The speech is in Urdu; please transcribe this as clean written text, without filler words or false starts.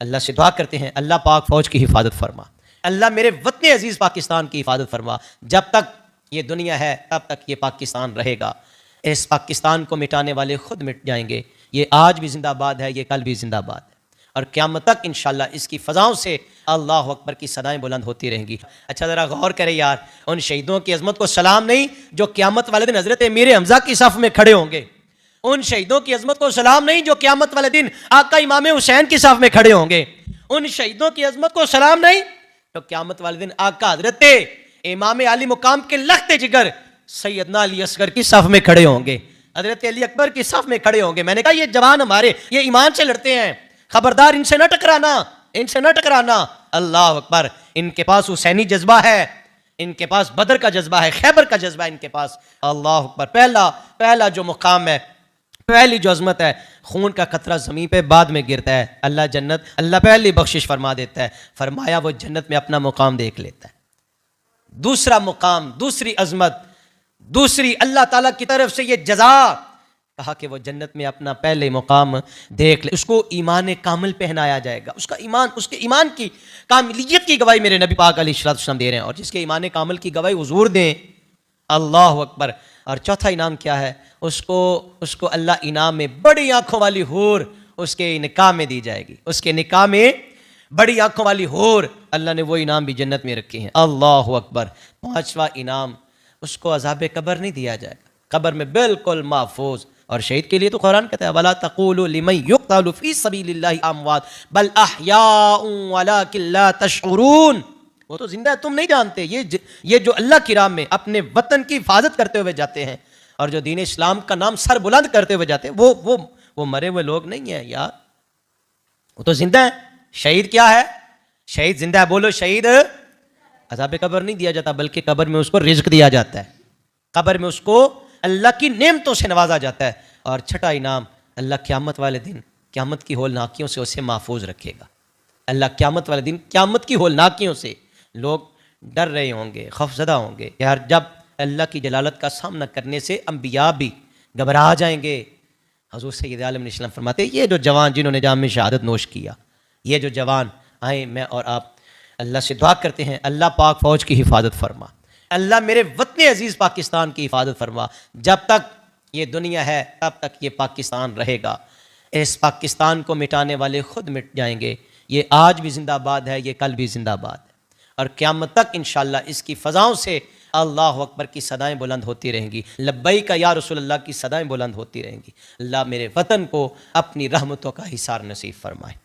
اللہ سے دعا کرتے ہیں اللہ پاک فوج کی حفاظت فرما، اللہ میرے وطن عزیز پاکستان کی حفاظت فرما۔ جب تک یہ دنیا ہے تب تک یہ پاکستان رہے گا۔ اس پاکستان کو مٹانے والے خود مٹ جائیں گے۔ یہ آج بھی زندہ باد ہے، یہ کل بھی زندہ باد ہے، اور قیامت تک انشاءاللہ اس کی فضاؤں سے اللہ اکبر کی صدائیں بلند ہوتی رہیں گی۔ اچھا ذرا غور کریں یار، ان شہیدوں کی عظمت کو سلام نہیں جو قیامت والے دن حضرت امیر حمزہ کی صف میں کھڑے ہوں گے، ان شہیدوں کی عظمت کو سلام نہیں جو قیامت والے دن آقا امام حسین کی صف میں کھڑے ہوں گے، ان شہیدوں کی عظمت کو سلام نہیں جو قیامت والے دن آقا حضرت امام علی مقام کے لخت جگر سیدنا علی اصغر کی صف میں کھڑے ہوں گے، حضرت علی اکبر کی صف میں کھڑے ہوں گے۔ میں نے کہا یہ جوان ہمارے یہ ایمان سے لڑتے ہیں، خبردار ان سے نہ ٹکرانا، ان سے نہ ٹکرانا۔ اللہ اکبر، ان کے پاس حسینی جذبہ ہے، ان کے پاس بدر کا جذبہ ہے، خیبر کا جذبہ ہے ان کے پاس۔ اللہ اکبر، پہلا جو مقام ہے، پہلی جو عظمت ہے، خون کا قطرہ زمین پہ بعد میں گرتا ہے، اللہ پہلی بخشش فرما دیتا ہے، فرمایا وہ جنت میں اپنا مقام دیکھ لیتا ہے۔ دوسرا مقام، دوسری عظمت، دوسری اللہ تعالیٰ کی طرف سے یہ جزا، کہا کہ وہ جنت میں اپنا پہلے مقام دیکھ لے، اس کو ایمان کامل پہنایا جائے گا۔ اس کے ایمان کی کاملیت کی گواہی میرے نبی پاک علیہ السلام دے رہے ہیں، اور جس کے ایمان کامل کی گواہی حضور دیں۔ اللہ اکبر۔ اور چوتھا انعام کیا ہے؟ اس کو اللہ انعام میں بڑی آنکھوں والی حور اس کے نکاح میں دی جائے گی، اس کے نکاح میں بڑی آنکھوں والی حور، اللہ نے وہ انعام بھی جنت میں رکھے ہیں۔ اللہ اکبر۔ پانچواں انعام، اس کو عذاب قبر نہیں دیا جائے گا، قبر میں بالکل محفوظ۔ اور شہید کے لیے تو قرآن کہتا ہے وَلَا تَقُولُوا لِمَن يُقْتَلُ فِي سَبِيلِ اللَّهِ أَمْوَاتٌ بَلْ أَحْيَاءٌ وَلَٰكِن لَّا تَشْعُرُونَ۔ وہ تو زندہ ہے، تم نہیں جانتے۔ یہ جو اللہ کی راہ میں اپنے وطن کی حفاظت کرتے ہوئے جاتے ہیں اور جو دین اسلام کا نام سر بلند کرتے ہوئے جاتے ہیں، وہ مرے ہوئے لوگ نہیں ہیں یار، وہ تو زندہ ہے۔ شہید کیا ہے؟ شہید زندہ ہے، بولو شہید۔ عذاب قبر نہیں دیا جاتا بلکہ قبر میں اس کو رزق دیا جاتا ہے، قبر میں اس کو اللہ کی نعمتوں سے نوازا جاتا ہے۔ اور چھٹا انعام، اللہ قیامت والے دن قیامت کی ہولناکیوں سے اسے محفوظ رکھے گا۔ اللہ قیامت والے دن قیامت کی ہولناکیوں سے لوگ ڈر رہے ہوں گے، خوفزدہ ہوں گے یار، جب اللہ کی جلالت کا سامنا کرنے سے انبیاء بھی گھبرا جائیں گے۔ حضور سید عالم علیہ السلام فرماتے ہیں یہ جو جوان جنہوں نے جام شہادت نوش کیا، یہ جو جوان آئیں، میں اور آپ اللہ سے دعا کرتے ہیں اللہ پاک فوج کی حفاظت فرما، اللہ میرے وطن عزیز پاکستان کی حفاظت فرما۔ جب تک یہ دنیا ہے تب تک یہ پاکستان رہے گا۔ اس پاکستان کو مٹانے والے خود مٹ جائیں گے۔ یہ آج بھی زندہ باد ہے، یہ کل بھی زندہ باد ہے، اور قیامت تک انشاءاللہ اس کی فضاؤں سے اللہ اکبر کی صدائیں بلند ہوتی رہیں گی، لبیک یا رسول اللہ کی صدائیں بلند ہوتی رہیں گی۔ اللہ میرے وطن کو اپنی رحمتوں کا حصار نصیب فرمائے۔